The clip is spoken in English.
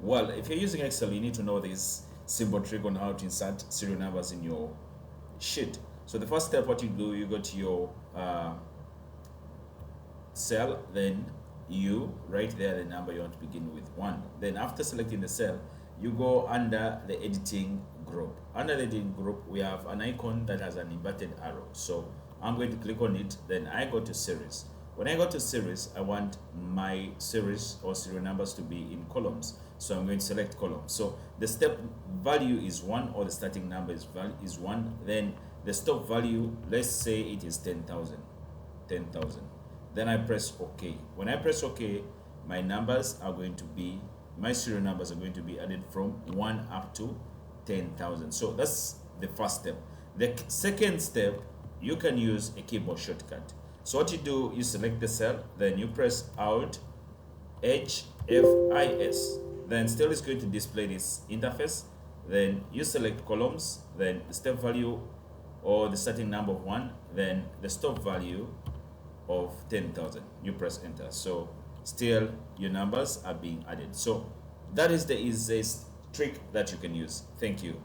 Well, if you're using Excel, you need to know this simple trick on how to insert serial numbers in your sheet. So the first step, what you do, you go to your cell, then you write there the number you want to begin with, 1. Then after selecting the cell, you go under the editing group. Under the editing group, we have an icon that has an inverted arrow. So I'm going to click on it, then I go to series. When I go to series, I want my series or serial numbers to be in columns. So I'm going to select column. So the step value is 1, or the starting number is 1. Then the stop value, let's say it is 10,000. Then I press OK. When I press OK, my numbers are going to be, my serial numbers are going to be added from 1 up to 10,000. So that's the first step. The second step, you can use a keyboard shortcut. So what you do, you select the cell, then you press Alt HFIS. Then still is going to display this interface. Then you select columns, then the step value or the starting number of 1, then the stop value of 10,000. You press enter. So still your numbers are being added. So that is the easiest trick that you can use. Thank you.